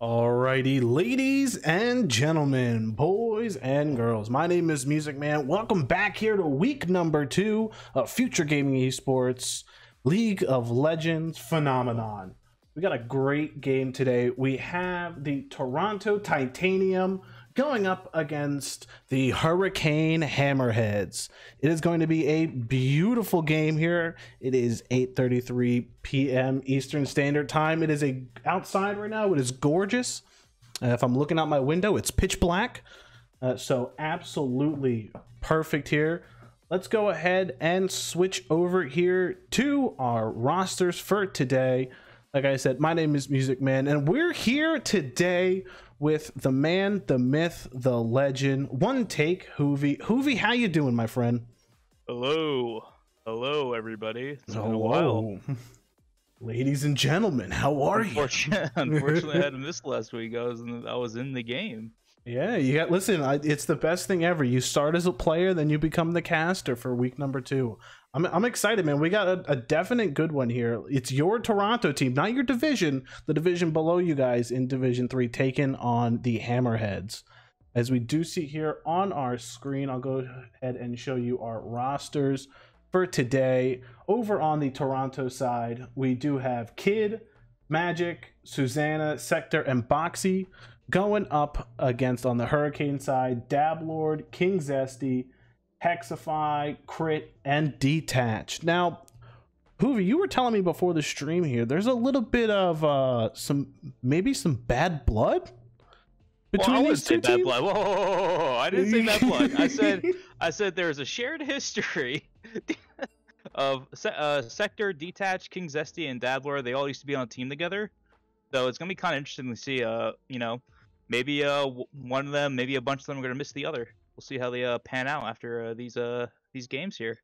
Alrighty, ladies and gentlemen, boys and girls, my name is Music Man. Welcome back here to week number 2 of Future Gaming Esports League of Legends Phenomenon. We got a great game today. We have the Toronto Titanium going up against the Hurricane Hammerheads. It is going to be a beautiful game here. It is 8:33 p.m. Eastern Standard Time. It is outside right now. It is gorgeous. If I'm looking out my window, it's pitch black. So absolutely perfect here. Let's go ahead and switch over here to our rosters for today. Like I said, my name is Music Man, and we're here today with the man, the myth, the legend, One Take Hoovy. Hoovy, how you doing, my friend? Hello everybody. It's been a while. while. Ladies and gentlemen, how are you? Unfortunately, I had missed last week. I was in the game. Yeah, listen, it's the best thing ever. You start as a player, then you become the caster for week number 2. I'm excited, man. We got a definite good one here. It's your Toronto team, not your division, the division below you guys in Division 3, taking on the Hammerheads. As we do see here on our screen, I'll go ahead and show you our rosters for today. Over on the Toronto side, we do have Kid, Magic, Susanna, Sector, and Boxy. Going up against, on the Hurricane side, Dablord, King Zesty, Hexify, Crit, and Detached. Now, Hoovy, you were telling me before the stream here, there's a little bit of maybe some bad blood between these two teams. Bad blood. Whoa, I didn't say bad blood. I said there's a shared history of Sector, Detached, King Zesty, and Dablord. They all used to be on a team together. So it's gonna be kind of interesting to see, you know, maybe one of them, maybe a bunch of them are gonna miss the other. We'll see how they pan out after these games here.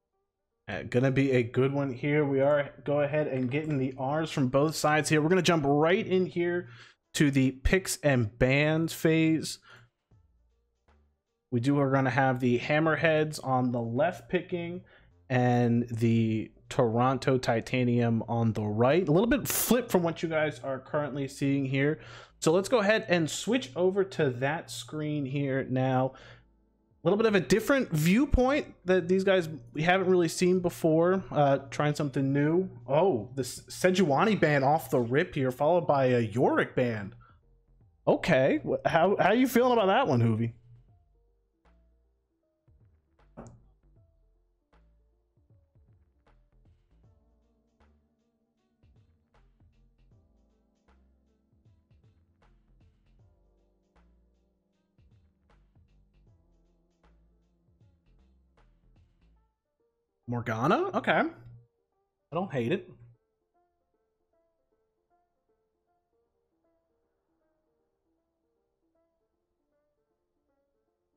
Gonna be a good one here. We are go ahead and getting the R's from both sides here. We're gonna jump right in here to the picks and bans phase. We're gonna have the Hammerheads on the left picking and the Toronto Titanium on the right. A little bit flip from what you guys are currently seeing here. So let's go ahead and switch over to that screen here now. A little bit of a different viewpoint that these guys we haven't really seen before. Trying something new. Oh, this Sejuani ban off the rip here, followed by a Yorick ban. Okay, how you feeling about that one, Hoovy? Morgana? Okay. I don't hate it.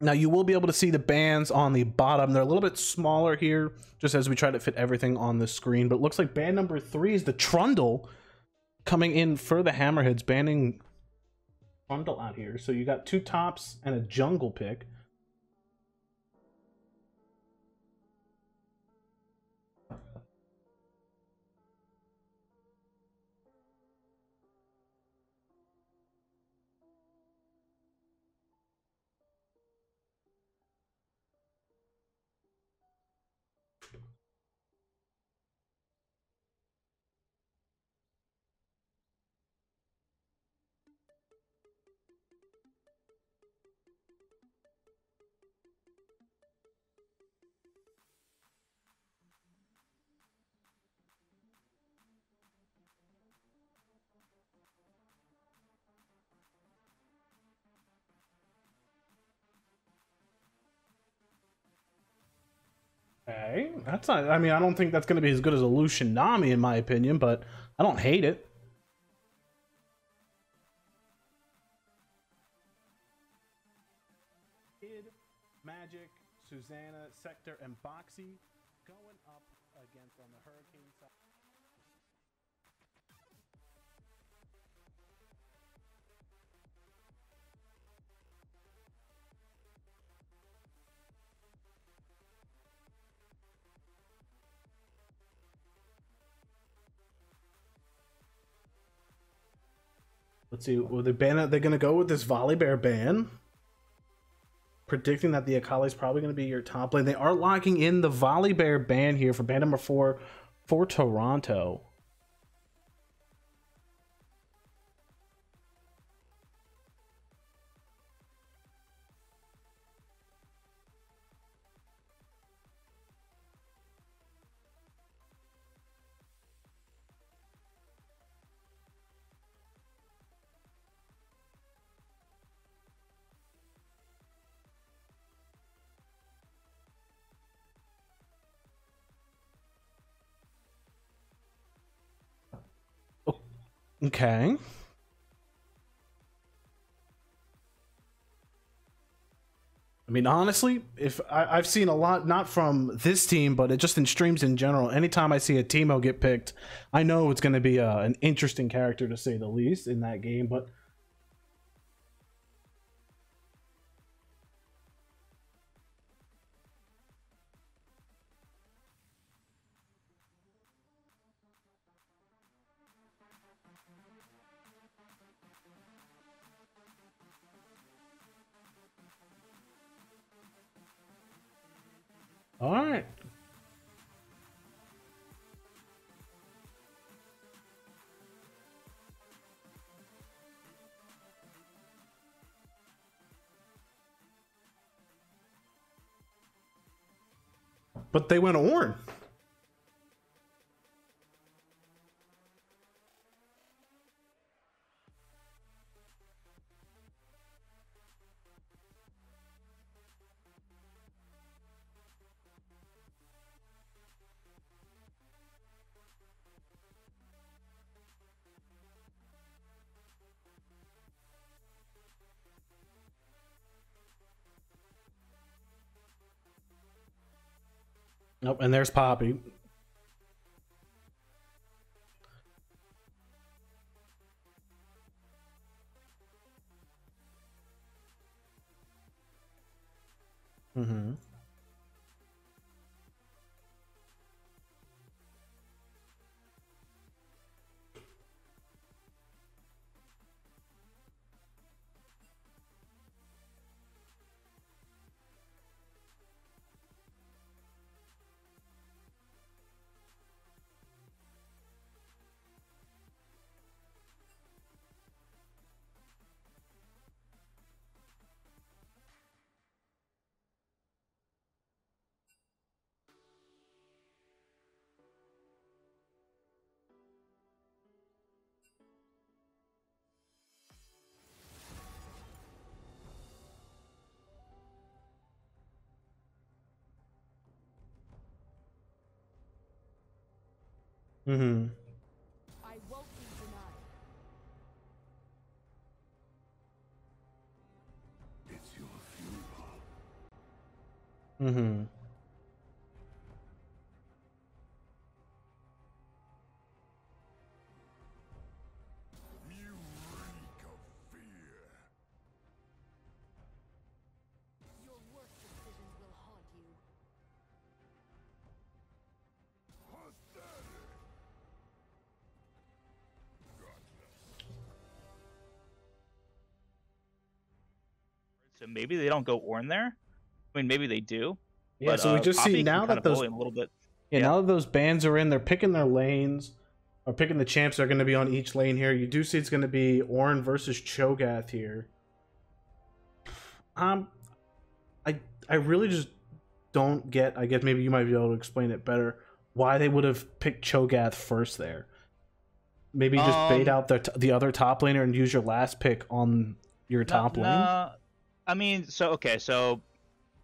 Now you will be able to see the bands on the bottom. They're a little bit smaller here, just as we try to fit everything on the screen. But it looks like band number 3 is the Trundle coming in for the Hammerheads, banning Trundle out here. So you got 2 tops and a jungle pick. Okay, that's not. I mean, I don't think that's going to be as good as a Lucian Nami, in my opinion, but I don't hate it. Kid, Magic, Susanna, Sector, and Boxy going up against on the Hurricane side. Let's see. Will they ban it? They're gonna go with this Volibear ban. Predicting that the Akali is probably going to be your top lane. They are locking in the Volibear ban here for ban number 4 for Toronto. Okay. I mean, honestly, if I've seen a lot, not from this team, but just in streams in general, anytime I see a Teemo get picked, I know it's going to be an interesting character to say the least in that game. But all right. But they went Ornn. Nope, and there's Poppy. Mm-hmm. Mm-hmm. I won't be denied. It's your funeral. Mm-hmm. You reek of fear. Your worst decisions will haunt you. Pathetic. So maybe they don't go Ornn there. I mean, maybe they do. Yeah, but, so we just Poppy see can now kind that of those bully him a little bit. Yeah, Yeah. now that those bans are in, they're picking their lanes, or picking the champs that are going to be on each lane here. You do see it's going to be Ornn versus Cho'Gath here. I really just don't get. I guess maybe you might be able to explain it better. Why they would have picked Cho'Gath first there? Maybe just bait out the other top laner and use your last pick on your top lane. I mean, so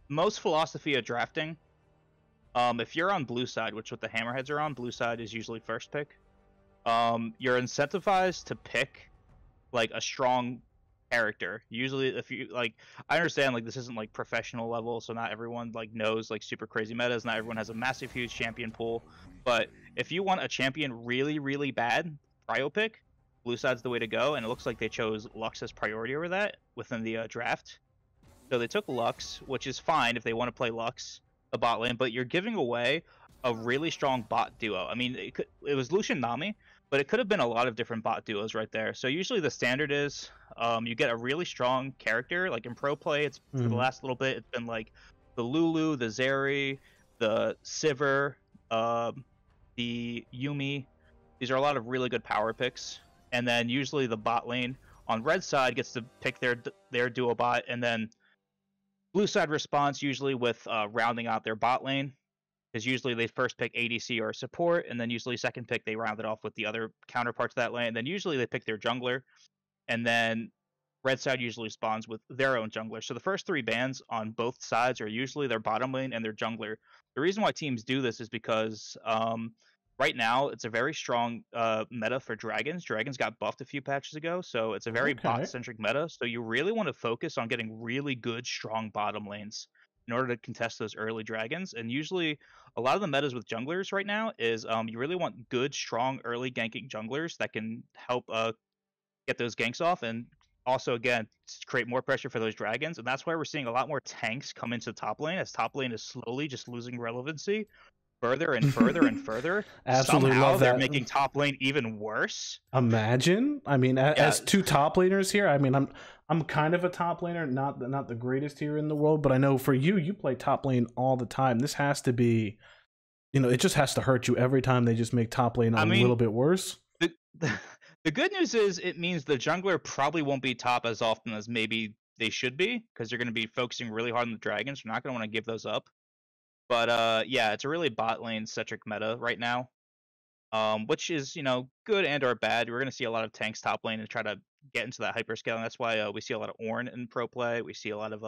most philosophy of drafting, if you're on blue side, which what the Hammerheads are on, blue side is usually first pick. You're incentivized to pick like a strong character. Usually, if you like, I understand like this isn't like professional level, so not everyone like knows like super crazy metas. Not everyone has a massive, huge champion pool. But if you want a champion really, really bad, prio pick, blue side's the way to go. And it looks like they chose Lux as priority over that within the draft. So they took Lux, which is fine if they want to play Lux, a bot lane, but you're giving away a really strong bot duo. I mean, it was Lucian Nami, but it could have been a lot of different bot duos right there. So usually the standard is you get a really strong character. Like in pro play, it's for the last little bit, it's been like the Lulu, the Zeri, the Sivir, the Yumi. These are a lot of really good power picks. And then usually the bot lane on red side gets to pick their duo bot, and then blue side responds usually with rounding out their bot lane, because usually they first pick ADC or support, and then usually second pick they round it off with the other counterpart to that lane, and then usually they pick their jungler, and then red side usually spawns with their own jungler. So the first 3 bans on both sides are usually their bottom lane and their jungler. The reason why teams do this is because right now it's a very strong meta for dragons. Dragons got buffed a few patches ago, so it's a very bot-centric meta. So you really want to focus on getting really good, strong bottom lanes in order to contest those early dragons. And usually a lot of the metas with junglers right now is you really want good, strong, early ganking junglers that can help get those ganks off, and also, again, create more pressure for those dragons. And that's why we're seeing a lot more tanks come into top lane, as top lane is slowly just losing relevancy further and further and further. Absolutely Somehow love that. they're making top lane even worse. Imagine. I mean, as 2 top laners here, I mean, I'm kind of a top laner, not the greatest here in the world, but I know for you play top lane all the time. This has to be, it just has to hurt you every time they just make top lane a little bit worse. The good news is it means the jungler probably won't be top as often as maybe they should be, because they're going to be focusing really hard on the dragons. They're not going to want to give those up. But yeah, it's a really bot lane centric meta right now, which is good and or bad. We're going to see a lot of tanks top lane and try to get into that hyperscale, and that's why we see a lot of Ornn in pro play. We see a lot of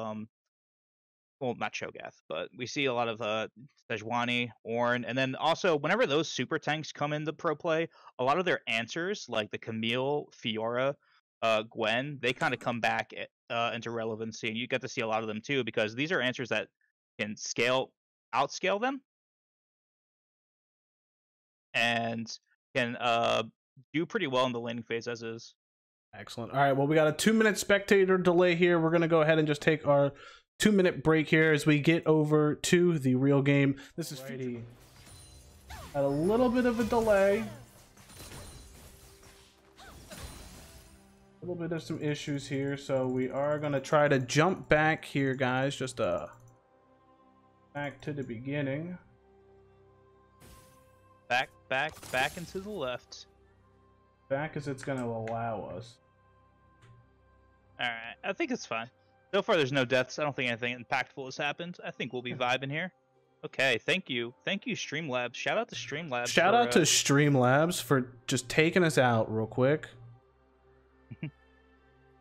well, not Cho'Gath, but we see a lot of Sejuani, Ornn, and then also whenever those super tanks come into pro play, a lot of their answers like the Camille, Fiora, Gwen, they kind of come back into relevancy, and you get to see a lot of them too, because these are answers that can outscale them, and can do pretty well in the laning phase as is. Excellent. All right, well, we got a 2-minute spectator delay here. We're going to go ahead and just take our 2-minute break here as we get over to the real game. This is Righty. Had a little bit of a delay. A little bit of some issues here, so we are going to try to jump back here, guys. Just back to the beginning. Back into the left. Back as it's going to allow us. All right, I think it's fine. So far, there's no deaths. I don't think anything impactful has happened. I think we'll be vibing here. Okay, thank you, Streamlabs. Shout out to Streamlabs. Shout out to Streamlabs for just taking us out real quick.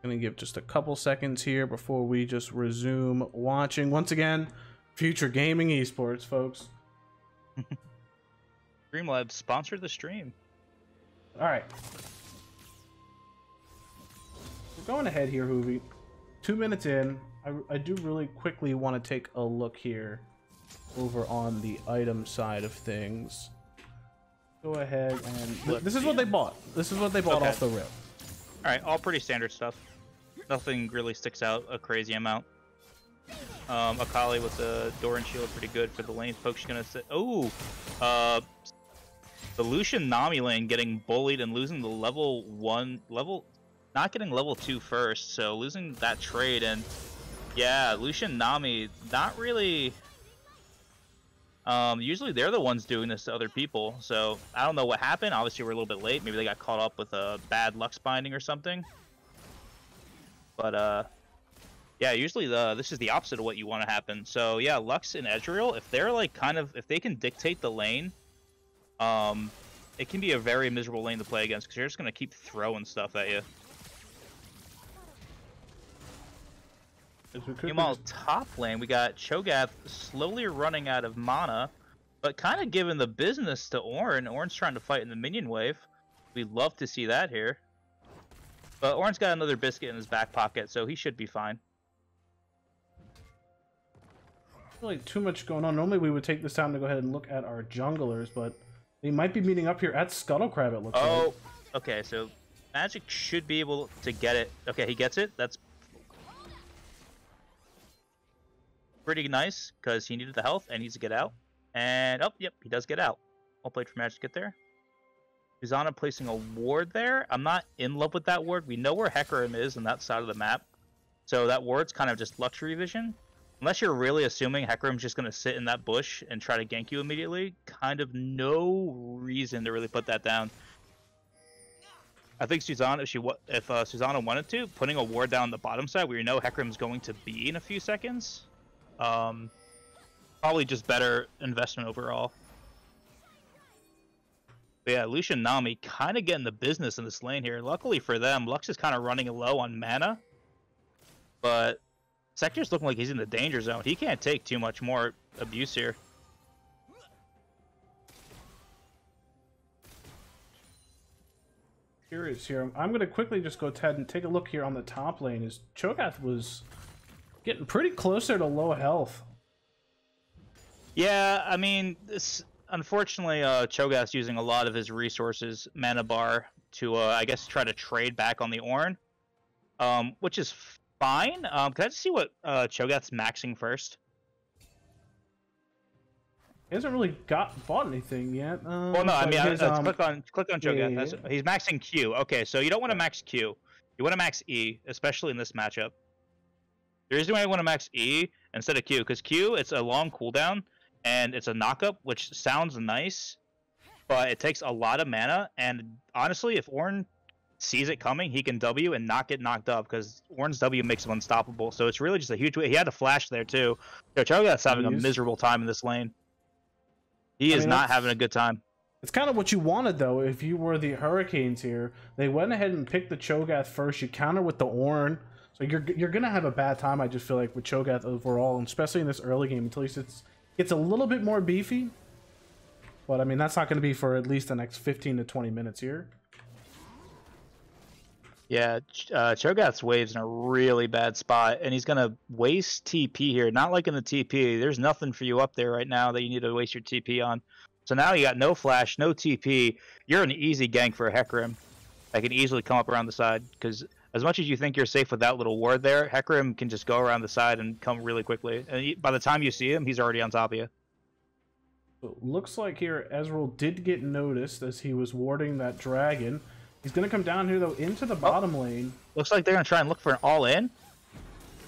Gonna give just a couple seconds here before we just resume watching. Once again, Future Gaming Esports, folks. Streamlabs sponsored the stream. All right. We're going ahead here, Hoovy. 2 minutes in. I do really quickly want to take a look here over on the item side of things. Go ahead and... This is what they bought. This is what they bought off the rip. Alright, all pretty standard stuff. Nothing really sticks out a crazy amount. Akali with the Doran shield, pretty good for the lane. Folks gonna say... Oh! The Lucian Nami lane getting bullied and losing the level 1... Not getting level 2 first, so losing that trade, and... Yeah, Lucian Nami, not really... Usually they're the ones doing this to other people, so I don't know what happened. Obviously we're a little bit late. Maybe they got caught up with a bad Lux binding or something. But yeah, usually this is the opposite of what you want to happen. So yeah, Lux and Ezreal, if they're like if they can dictate the lane, it can be a very miserable lane to play against because you're just gonna keep throwing stuff at you. Meanwhile, top lane, we got Cho'Gath slowly running out of mana, but kind of giving the business to Ornn. Ornn's trying to fight in the minion wave. We'd love to see that here. But Ornn's got another biscuit in his back pocket, so he should be fine. Really too much going on. Normally we would take this time to go ahead and look at our junglers, but they might be meeting up here at Scuttlecrab, it looks like. Oh, okay, so Magic should be able to get it. Okay, he gets it. That's pretty nice, because he needed the health and needs to get out. And, oh, yep, he does get out. Well played for Magic to get there. Susanna placing a ward there. I'm not in love with that ward. We know where Hecarim is on that side of the map. So that ward's kind of just luxury vision. Unless you're really assuming Hecarim's just going to sit in that bush and try to gank you immediately, kind of no reason to really put that down. I think Susanna, if Susanna wanted to, putting a ward down the bottom side where you know Hecarim's going to be in a few seconds, probably just better investment overall. But yeah, Lucian Nami kind of getting the business in this lane here. Luckily for them, Lux is kind of running low on mana. But Sector's looking like he's in the danger zone. He can't take too much more abuse here. Curious here. I'm going to quickly just go ahead and take a look here on the top lane. As Cho'Gath was getting pretty closer to low health. Yeah, I mean, unfortunately, Cho'Gath's using a lot of his resources, mana bar, to, I guess, try to trade back on the Ornn, which is fine. Can I just see what Cho'Gath's maxing first? He hasn't really bought anything yet. Well, no, I mean, click on Cho'Gath. Yeah. He's maxing Q. Okay, so you don't want to max Q. You want to max E, especially in this matchup. The reason why I want to max E instead of Q, because Q, it's a long cooldown, and it's a knockup, which sounds nice, but it takes a lot of mana, and honestly, if Ornn sees it coming, he can W and not get knocked up, because Ornn's W makes him unstoppable, so it's really just a huge way. He had a flash there, too. So Cho'Gath's having a miserable time in this lane. He is not having a good time. It's kind of what you wanted, though, if you were the Hurricanes here. They went ahead and picked the Cho'Gath first. You counter with the Ornn. So you're going to have a bad time, I just feel like, with Cho'Gath overall, and especially in this early game, until he gets a little bit more beefy. But, I mean, that's not going to be for at least the next 15 to 20 minutes here. Yeah, Cho'Gath's wave's in a really bad spot, and he's going to waste TP here. Not like in the TP. There's nothing for you up there right now that you need to waste your TP on. So now you got no flash, no TP. You're an easy gank for a Hecarim. I can easily come up around the side, because as much as you think you're safe with that little ward there, Hecarim can just go around the side and come really quickly. And by the time you see him, he's already on top of you. So looks like here Ezreal did get noticed as he was warding that dragon. He's going to come down here, though, into the bottom lane. Looks like they're going to try and look for an all-in.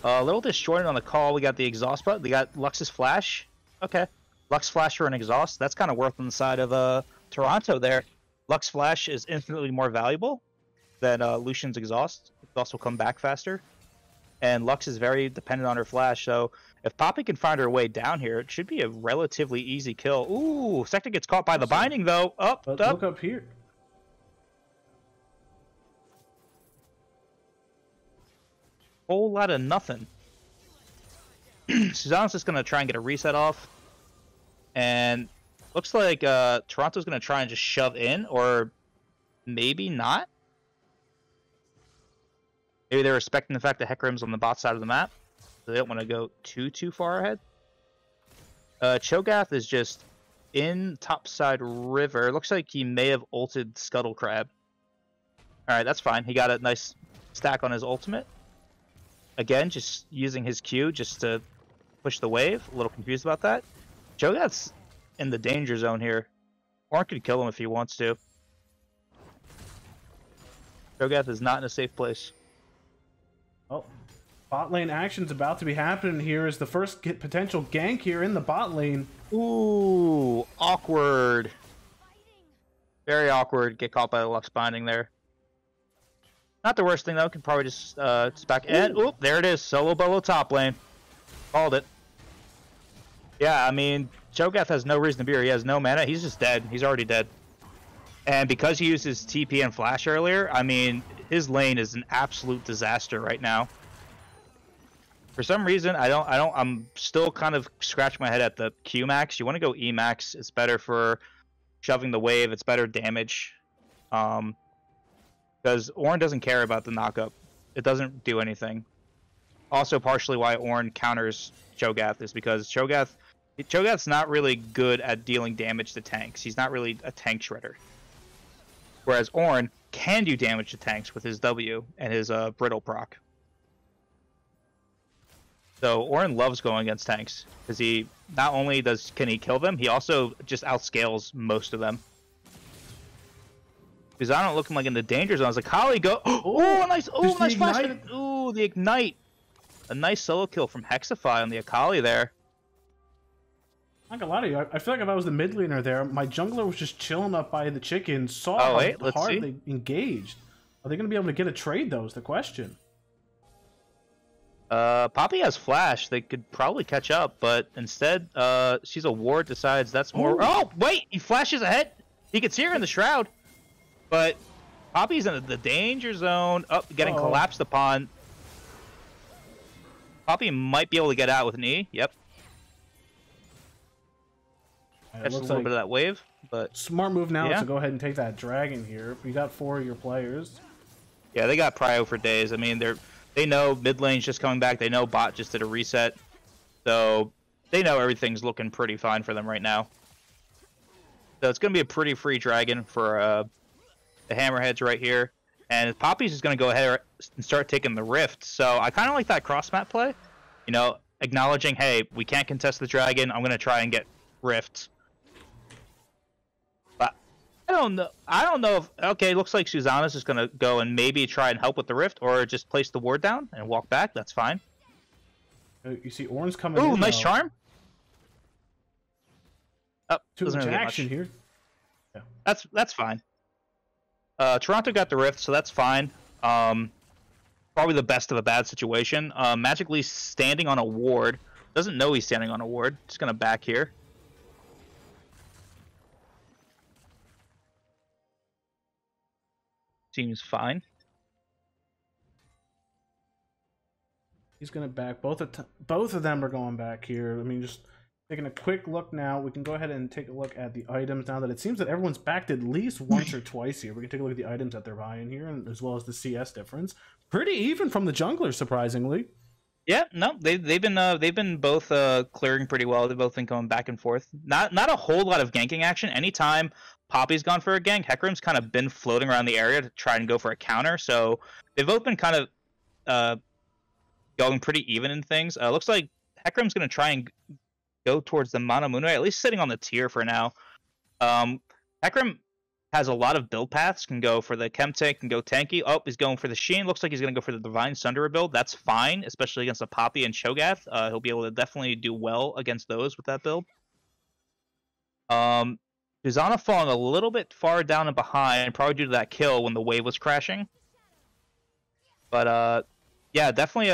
A little disjointed on the call. We got the exhaust button. We got Lux's flash. Okay. Lux flash for an exhaust. That's kind of worth on the side of Toronto there. Lux flash is infinitely more valuable than Lucian's exhaust. It can also come back faster. And Lux is very dependent on her flash, so if Poppy can find her way down here, it should be a relatively easy kill. Ooh, Sector gets caught by the binding, though. But look up here. Whole lot of nothing. Susanna's just going to try and get a reset off. And looks like Toronto's going to try and just shove in, or maybe not. Maybe they're respecting the fact that Hecarim's on the bot side of the map, so they don't want to go too far ahead. Cho'Gath is just in topside river. Looks like he may have ulted Scuttle Crab. Alright, that's fine. He got a nice stack on his ultimate. Again, just using his Q just to push the wave. A little confused about that. Cho'Gath's in the danger zone here. Ornn could kill him if he wants to. Cho'Gath is not in a safe place. Oh, bot lane action's about to be happening here as the first potential gank here in the bot lane. Ooh, awkward. Very awkward. Get caught by the Lux binding there. Not the worst thing though. Can probably just back and oop, there it is. Solo bolo top lane. Called it. Yeah, I mean, Cho'Gath has no reason to be here. He has no mana. He's just dead. He's already dead. And because he used his TP and flash earlier, I mean, his lane is an absolute disaster right now. For some reason, I'm still kind of scratching my head at the Q max. You want to go E max. It's better for shoving the wave. It's better damage. Because Ornn doesn't care about the knockup. It doesn't do anything. Also, partially why Ornn counters Cho'Gath is because Cho'Gath's not really good at dealing damage to tanks. He's not really a tank shredder. Whereas Ornn can do damage to tanks with his W and his brittle proc. So Ornn loves going against tanks because he not only can he kill them, he also just outscales most of them. Pisano looking like in the danger zone. As Akali go. Oh, a nice flash. Ooh, the ignite. A nice solo kill from Hexify on the Akali there. Not gonna lie to you, I feel like if I was the mid laner there, my jungler was just chilling up by the chicken, saw how hard they engaged. Are they gonna be able to get a trade though is the question. Poppy has flash. They could probably catch up, but instead, she's a ward, decides that's more. Ooh. Oh, wait! He flashes ahead. He can see her in the shroud, but Poppy's in the danger zone. Getting collapsed upon. Poppy might be able to get out with an E. Yep. Catches a little bit of that wave, but smart move now to go ahead and take that dragon here. You got 4 of your players. Yeah, they got prio for days. I mean, they know mid lane's just coming back. They know bot just did a reset, so they know everything's looking pretty fine for them right now. So it's gonna be a pretty free dragon for the Hammerheads right here, and Poppy's just gonna go ahead and start taking the rift. So I kind of like that cross map play, you know, acknowledging, hey, we can't contest the dragon. I'm gonna try and get rift. I don't know if... Okay, looks like Susanna's just going to go and maybe try and help with the rift, or just place the ward down and walk back. That's fine. You see Ornn's coming in. Ooh, nice charm. Oh, too much action here. Yeah. That's fine. Toronto got the rift, so that's fine. Probably the best of a bad situation. Magically standing on a ward. Doesn't know he's standing on a ward. Just going to back here. Seems fine. He's gonna back both of them are going back here. I mean, just taking a quick look now. We can go ahead and take a look at the items now that it seems that everyone's backed at least once or twice here. We can take a look at the items that they're buying here, and as well as the CS difference. Pretty even from the junglers, surprisingly. Yeah, no, they've been both clearing pretty well. They've both been going back and forth. Not a whole lot of ganking action. Anytime Poppy's gone for a gank, Hecarim's kind of been floating around the area to try and go for a counter. So they've both been kind of going pretty even in things. Looks like Hecarim's going to try and go towards the Mana Moonray, at least sitting on the tier for now. Hecarim has a lot of build paths, can go for the Chem Tank, can go tanky. Oh, he's going for the Sheen. Looks like he's going to go for the Divine Sunderer build. That's fine, especially against the Poppy and Cho'Gath. He'll be able to definitely do well against those with that build. Susanna falling a little bit far down and behind, probably due to that kill when the wave was crashing. But, yeah, definitely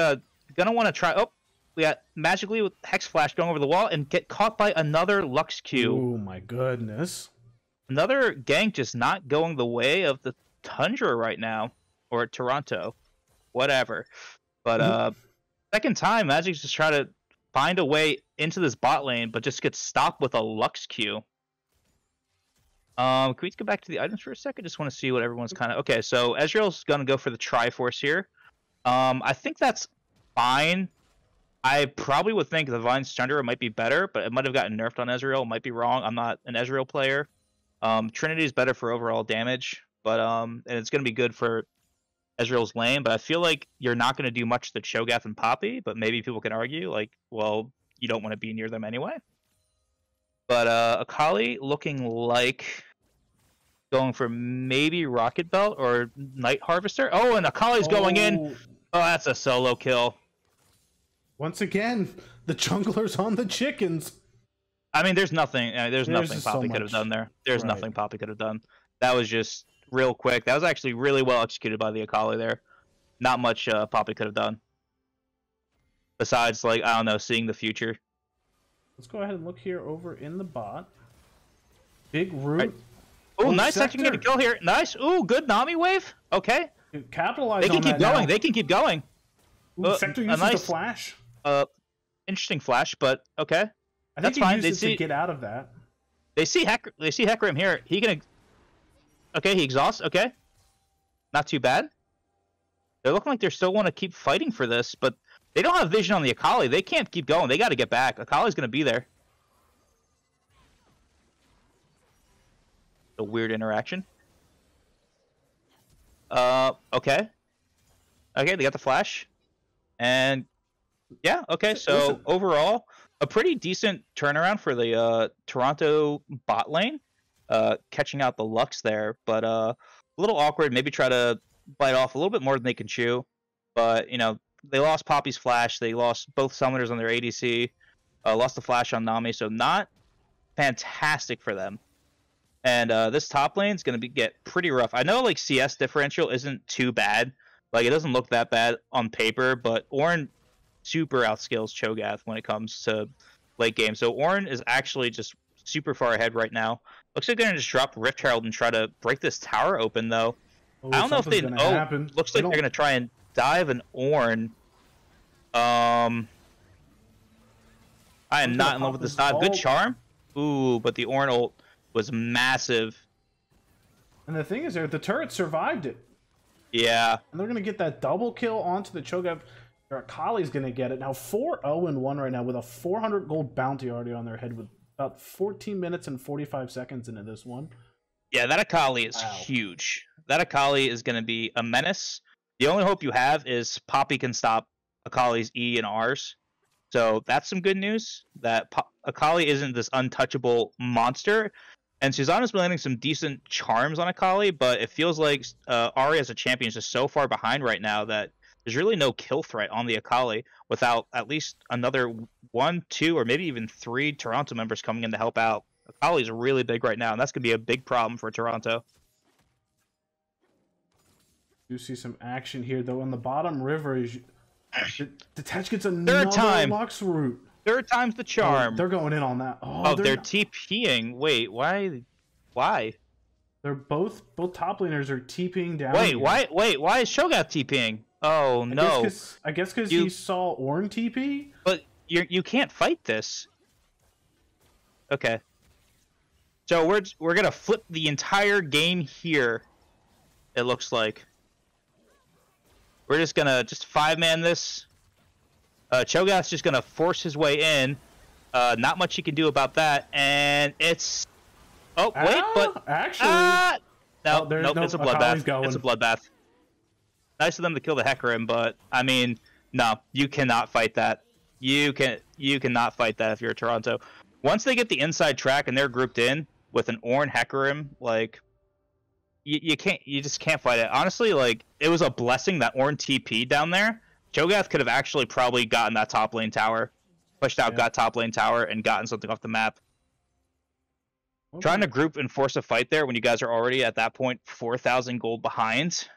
going to want to try... Oh, we got Magically with Hex Flash going over the wall and get caught by another Lux Q. Oh, my goodness. Another gank just not going the way of the Tundra right now. Or Toronto. Whatever. But second time, Magic's just trying to find a way into this bot lane, but just gets stopped with a Lux Q. Can we go back to the items for a second? Just want to see what everyone's kind of... Okay, so Ezreal's going to go for the Triforce here. I think that's fine. I probably would think the Divine Sunderer might be better, but it might have gotten nerfed on Ezreal. Might be wrong. I'm not an Ezreal player. Trinity is better for overall damage, but and it's going to be good for Ezreal's lane, but I feel like you're not going to do much to Cho'Gath and Poppy, but maybe people can argue, like, well, you don't want to be near them anyway. But Akali looking like going for maybe Rocket Belt or Night Harvester. Oh, and Akali's going in. Oh, that's a solo kill. Once again, the junglers on the chickens. I mean, there's nothing Poppy could have done there. There's nothing Poppy could have done. That was just real quick. That was actually really well executed by the Akali there. Not much Poppy could have done. Besides, like, I don't know, seeing the future. Let's go ahead and look here over in the bot. Big root. Right. Oh, nice second get a kill here. Nice. Ooh, good Nami wave. Okay. Capitalize on that. They can keep going. They can keep going. Ooh, Sector uses the flash. Interesting flash, but okay. I think that's fine. They see to get out of that. They see Hecarim here. He can. Okay, he exhausts. Okay, not too bad. They're looking like they still want to keep fighting for this, but they don't have vision on the Akali. They can't keep going. They got to get back. Akali's going to be there. A weird interaction. Okay. Okay, they got the flash, and yeah. Okay, so overall, a pretty decent turnaround for the Toronto bot lane, catching out the Lux there. But a little awkward. Maybe try to bite off a little bit more than they can chew. But you know, they lost Poppy's flash. They lost both summoners on their ADC. Lost the flash on Nami, so not fantastic for them. And this top lane is going to get pretty rough. I know like CS differential isn't too bad. Like it doesn't look that bad on paper, but Ornn super outskills Cho'Gath when it comes to late game. So Ornn is actually just super far ahead right now. Looks like they're going to just drop Rift Herald and try to break this tower open though. Oh, I don't know if they. Happen. Looks like they're going to try and dive an Ornn. I am not in love with this dive. Good charm. Ooh, but the Ornn ult was massive. And the thing is, the turret survived it. Yeah. And they're going to get that double kill onto the Cho'Gath. Their Akali's going to get it. Now 4-0-1 right now with a 400 gold bounty already on their head with about 14 minutes and 45 seconds into this one. Yeah, that Akali is huge. That Akali is going to be a menace. The only hope you have is Poppy can stop Akali's E and R's. So that's some good news, that Akali isn't this untouchable monster. And Susanna's been landing some decent charms on Akali, but it feels like Ahri as a champion is just so far behind right now that there's really no kill threat on the Akali without at least another 1, 2, or maybe even 3 Toronto members coming in to help out. Akali's really big right now, and that's going to be a big problem for Toronto. You see some action here, though. On the bottom river, is Detach gets another Lux root. Third time's the charm. Oh, they're going in on that. Oh, they're TPing. Wait, why? They're both top laners are TPing down. Wait, why is Cho'Gath TPing? Oh no. I guess because he saw Ornn TP. But you can't fight this. Okay. So we're gonna flip the entire game here. It looks like. We're just gonna 5-man this. Cho'Gath's just gonna force his way in. Not much he can do about that, and it's. Oh wait, but actually, nope, it's a bloodbath. It's a bloodbath. Nice of them to kill the Hecarim, but I mean, no, you cannot fight that. You cannot fight that if you're Toronto. Once they get the inside track and they're grouped in with an Ornn Hecarim, like. You just can't fight it. Honestly, like, it was a blessing that Ornn TP down there. Cho'Gath could have actually probably gotten that top lane tower. Pushed out, got top lane tower, and gotten something off the map. Okay. Trying to group and force a fight there when you guys are already, at that point, 4,000 gold behind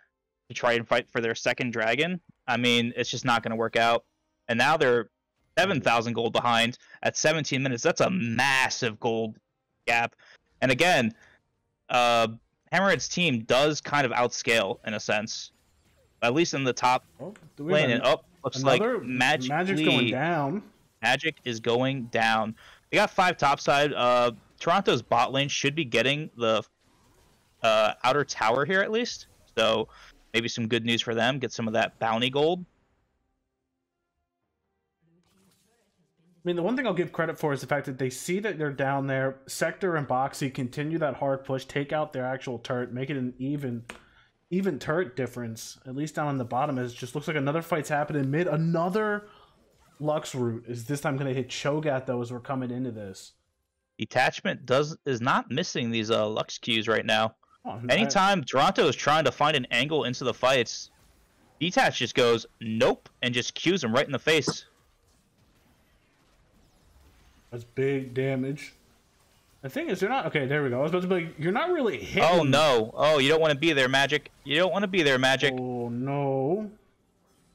to try and fight for their second dragon. I mean, it's just not going to work out. And now they're 7,000 gold behind at 17 minutes. That's a massive gold gap. And again, Hammerhead's team does kind of outscale in a sense, at least in the top lane. And looks like Magic's going down. Magic is going down. They got 5 topside. Toronto's bot lane should be getting the outer tower here at least, so maybe some good news for them. Get some of that bounty gold. I mean, the one thing I'll give credit for is the fact that they see that they're down there. Sector and Boxy continue that hard push, take out their actual turret, make it an even turret difference, at least down on the bottom. It just looks like another fight's happening mid. Another Lux root is this time going to hit Cho'Gath, though, as we're coming into this. Detachment is not missing these Lux Qs right now. Anytime Toronto is trying to find an angle into the fights, Detach just goes, nope, and just Qs him right in the face. That's big damage. The thing is, they're not... Okay, there we go. I was about to be like, you're not really hitting... Oh, no. Oh, you don't want to be there, Magic. You don't want to be there, Magic. Oh, no.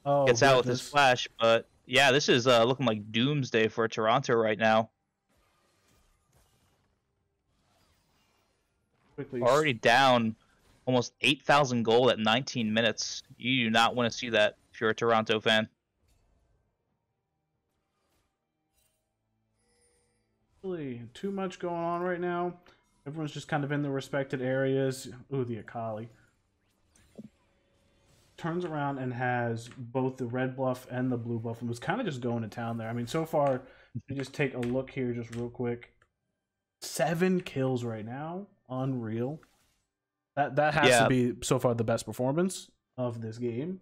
Oh, gets out with his flash, but... Yeah, this is looking like doomsday for Toronto right now. Quickly. Already down almost 8,000 gold at 19 minutes. You do not want to see that if you're a Toronto fan. Really too much going on right now. Everyone's just kind of in their respected areas. Ooh, the Akali. Turns around and has both the red buff and the blue buff and was kind of just going to town there. I mean, so far, you just take a look here just real quick. 7 kills right now. Unreal. That has to be so far the best performance of this game.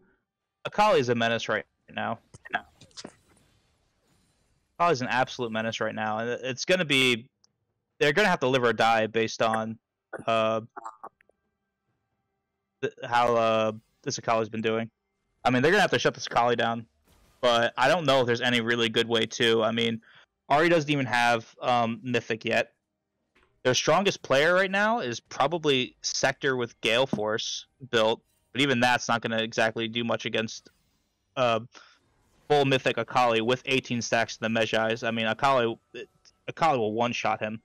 Akali's a menace right now. Akali's an absolute menace right now. And it's going to be... They're going to have to live or die based on how this Akali's been doing. I mean, they're gonna have to shut this Akali down, but I don't know if there's any really good way to. I mean, Ari doesn't even have Mythic yet. Their strongest player right now is probably Sector with Gale Force built, but even that's not going to exactly do much against full Mythic Akali with 18 stacks in the Mejai's. I mean, Akali will one-shot him.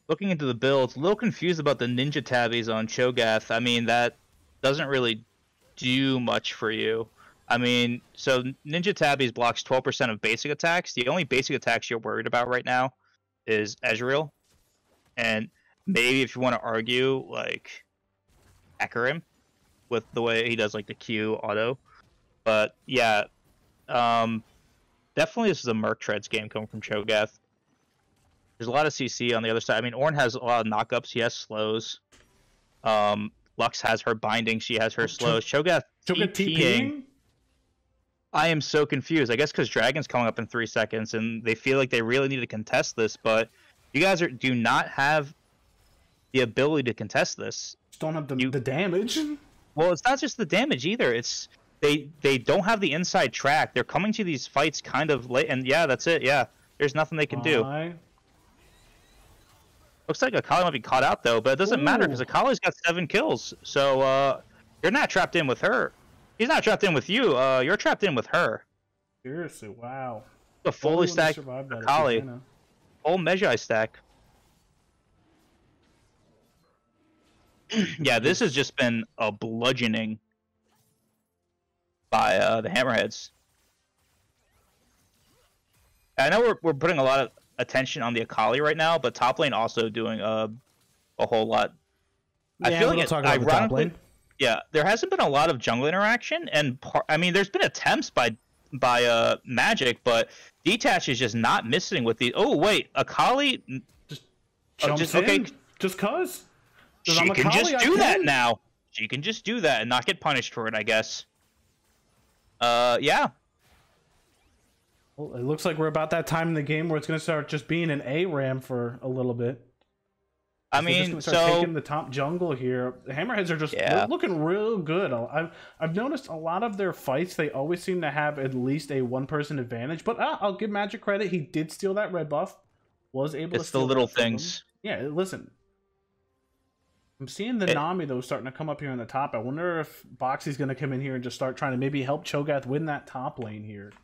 Looking into the builds, a little confused about the Ninja Tabbies on Cho'Gath. I mean, that doesn't really do much for you. I mean, so Ninja Tabbies blocks 12% of basic attacks. The only basic attacks you're worried about right now is Ezreal. And maybe if you want to argue, like, Hecarim with the way he does, like, the Q auto. But, yeah, definitely this is a Merc Treads game coming from Cho'Gath. There's a lot of CC on the other side. I mean, Ornn has a lot of knockups. He has slows. Lux has her binding. She has her slows. Cho'Gath TPing. I am so confused. I guess because Dragon's coming up in 3 seconds, and they feel like they really need to contest this, but you guys do not have the ability to contest this. Just don't have the damage. Well, it's not just the damage either. It's they don't have the inside track. They're coming to these fights kind of late, and yeah, that's it. Yeah, there's nothing they can do. Looks like Akali might be caught out though, but it doesn't matter because Akali's got 7 kills. So you're not trapped in with her. He's not trapped in with you. You're trapped in with her. Seriously, wow. A fully stacked Akali. Full Mejai stack. Yeah, this has just been a bludgeoning by the Hammerheads. I know we're putting a lot of attention on the Akali right now, but top lane also doing a whole lot. Yeah, I feel like ironically, yeah, there hasn't been a lot of jungle interaction, and I mean, there's been attempts by Magic, but Detach is just not missing with the. Oh wait, Akali just jumps in, okay, just cause she can just do that now. She can just do that and not get punished for it, I guess. Yeah. Well, it looks like we're about that time in the game where it's going to start just being an ARAM for a little bit. I mean, so taking the top jungle here. The Hammerheads are just looking real good. I've noticed a lot of their fights. They always seem to have at least a one-person advantage. But I'll give Magic credit. He did steal that red buff. Was able to. It's the little things. Yeah, listen. I'm seeing the Nami though starting to come up here on the top. I wonder if Boxy's going to come in here and just start trying to maybe help Cho'Gath win that top lane here.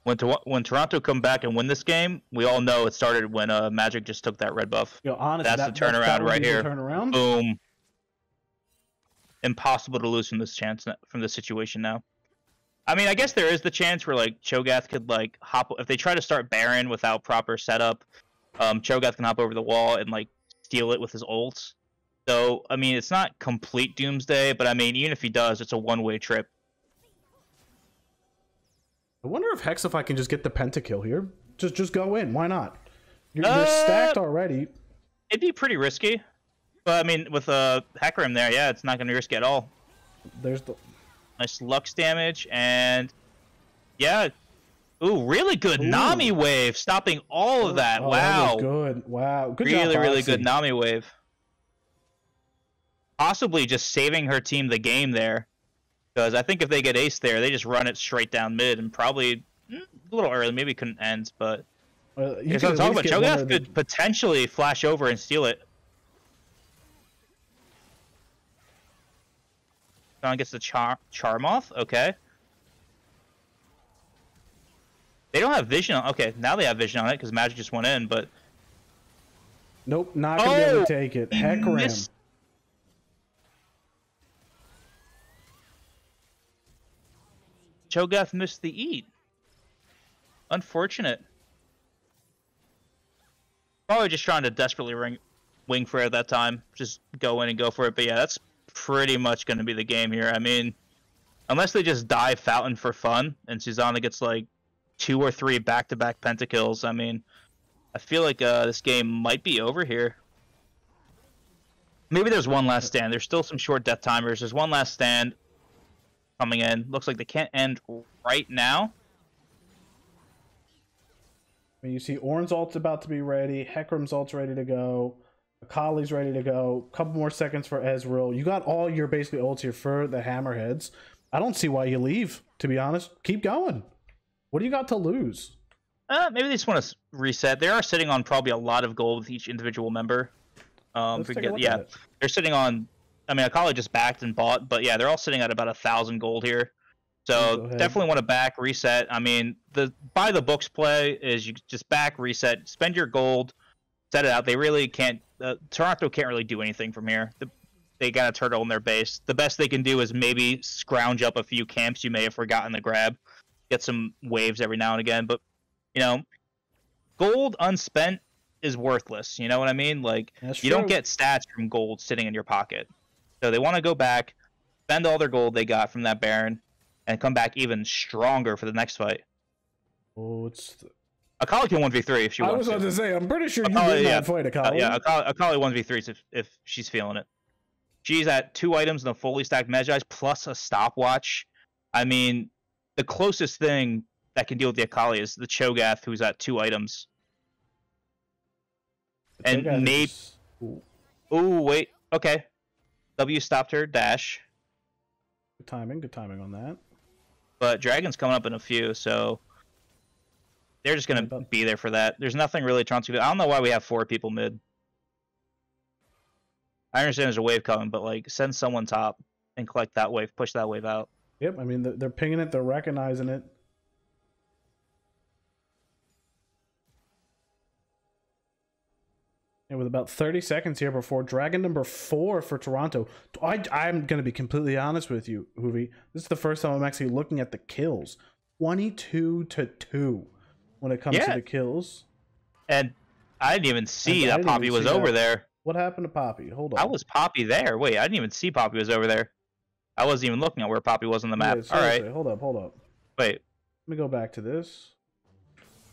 When Toronto come back and win this game, we all know it started when Magic just took that red buff. Yo, honestly, that's the turnaround right here. Turnaround. Boom. Impossible to lose from this situation now. I mean, I guess there is the chance where like Cho'Gath could like hop if they try to start Baron without proper setup. Cho'Gath can hop over the wall and like steal it with his ults. So I mean, it's not complete doomsday, but I mean, even if he does, it's a one-way trip. I wonder if Hexify can just get the pentakill here. Just go in. Why not? You're stacked already. It'd be pretty risky. But I mean, with Hecarim there, yeah, it's not going to be risky at all. There's the nice Lux damage, and yeah. Ooh, really good Nami wave, stopping all of that. Wow. That was good. Wow. Good job, really, really good Nami wave. Possibly just saving her team the game there. Because I think if they get ace there, they just run it straight down mid and probably a little early, maybe couldn't end, but you can talk about Cho'Gath could potentially flash over and steal it. John gets the Charm-Off, okay. They don't have vision on okay, now they have vision on it because Magic just went in, but nope, not gonna be able to take it. Hecarim. Cho'Gath missed the eat. Unfortunate. Probably just trying to desperately wing for it at that time. Just go in and go for it. But yeah, that's pretty much going to be the game here. I mean, unless they just dive Fountain for fun and Susanna gets like 2 or 3 back-to-back pentakills, I mean, I feel like this game might be over here. Maybe there's one last stand. There's still some short death timers. There's one last stand coming in. Looks like they can't end right now. I mean, you see Ornn's ult's about to be ready. Hecarim's ult's ready to go. Akali's ready to go. Couple more seconds for Ezreal. You got all your basically ults here for the Hammerheads. I don't see why you leave, to be honest. Keep going. What do you got to lose? Maybe they just want to reset. They are sitting on probably a lot of gold with each individual member. Let's take a look at it. They're sitting on. I mean, Akali just backed and bought, but yeah, they're all sitting at about 1,000 gold here. So definitely want to back, reset. I mean, the by the books play is you just back, reset, spend your gold, set it out. They really can't. Toronto can't really do anything from here. They got a turtle in their base. The best they can do is maybe scrounge up a few camps you may have forgotten to grab, get some waves every now and again. But you know, gold unspent is worthless. You know what I mean? Like you don't get stats from gold sitting in your pocket. So they want to go back, spend all their gold they got from that Baron, and come back even stronger for the next fight. Oh, it's Akali can 1v3 if she wants to. I was about to say, I'm pretty sure you win that fight, Akali. Yeah, Akali 1v3 if she's feeling it. She's at 2 items and a fully stacked Magi plus a stopwatch. I mean, the closest thing that can deal with the Akali is the Cho'Gath, who's at 2 items. And maybe... Ooh, wait. Okay. W stopped her dash. Good timing on that. But Dragon's coming up in a few, so they're just going to be there for that. There's nothing really Toronto can do. I don't know why we have 4 people mid. I understand there's a wave coming, but like send someone top and collect that wave, push that wave out. Yep, I mean they're pinging it, they're recognizing it. And with about 30 seconds here before Dragon number 4 for Toronto, I'm going to be completely honest with you, Hoovy. This is the first time I'm actually looking at the kills. 22-2 when it comes to the kills. And I didn't even see that Poppy was over there. What happened to Poppy? Hold on. How was Poppy there? Wait, I didn't even see Poppy was over there. I wasn't even looking at where Poppy was on the map. All right. Hold up. Wait. Let me go back to this.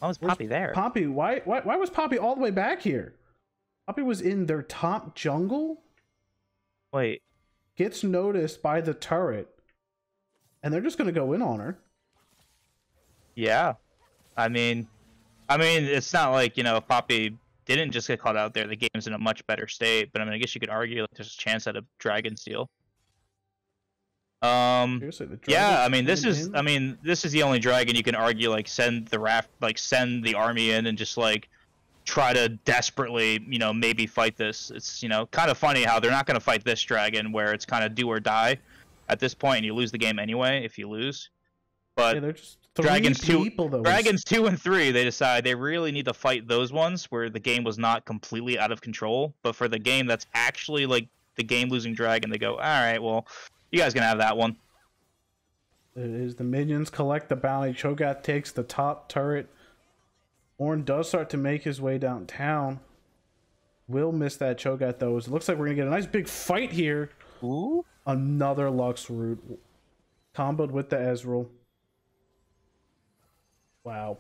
How was Poppy there? Poppy, why was Poppy all the way back here? Poppy was in their top jungle? Wait. Gets noticed by the turret. And they're just going to go in on her. Yeah. I mean, it's not like, you know, if Poppy didn't just get caught out there, the game's in a much better state. But I mean, I guess you could argue like there's a chance at a dragon steal. Yeah, I mean, this is the only dragon you can argue like send the army in and just like try to desperately, you know, maybe fight this. It's, you know, kind of funny how they're not going to fight this dragon where it's kind of do or die at this point, and you lose the game anyway if you lose. But they're just Dragons 2 and 3, they decide they really need to fight those ones where the game was not completely out of control. But for the game that's actually like the game-losing dragon, they go, all right, well, you guys can have that one. It is the minions collect the bounty. Cho'Gath takes the top turret. Ornn does start to make his way downtown. Will miss that Cho'Gath though. It looks like we're gonna get a nice big fight here. Ooh. Another Lux Root comboed with the Ezreal. Wow.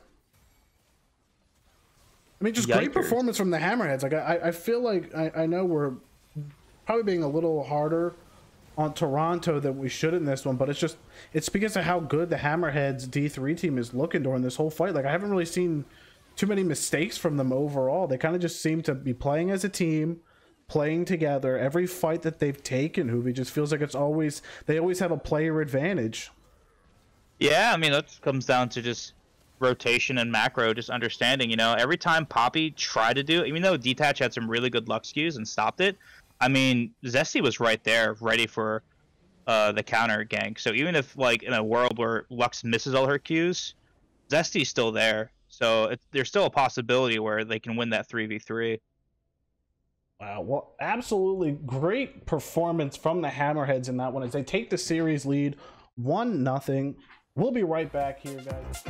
I mean, just great performance from the Hammerheads. Like I feel like I know we're probably being a little harder on Toronto than we should in this one, but it's because of how good the Hammerheads D3 team is looking during this whole fight. Like I haven't really seen too many mistakes from them overall. They kind of just seem to be playing as a team, playing together. Every fight that they've taken, Hoovy, just feels like they always have a player advantage. Yeah, I mean, that comes down to just rotation and macro, just understanding, you know, every time Poppy tried to do it, even though Detach had some really good Lux Qs and stopped it, I mean, Zesty was right there, ready for the counter gank. So even if, like, in a world where Lux misses all her Qs, Zesty's still there. So there's still a possibility where they can win that 3v3. Wow, well, absolutely great performance from the Hammerheads in that one as they take the series lead 1-0. We'll be right back here, guys.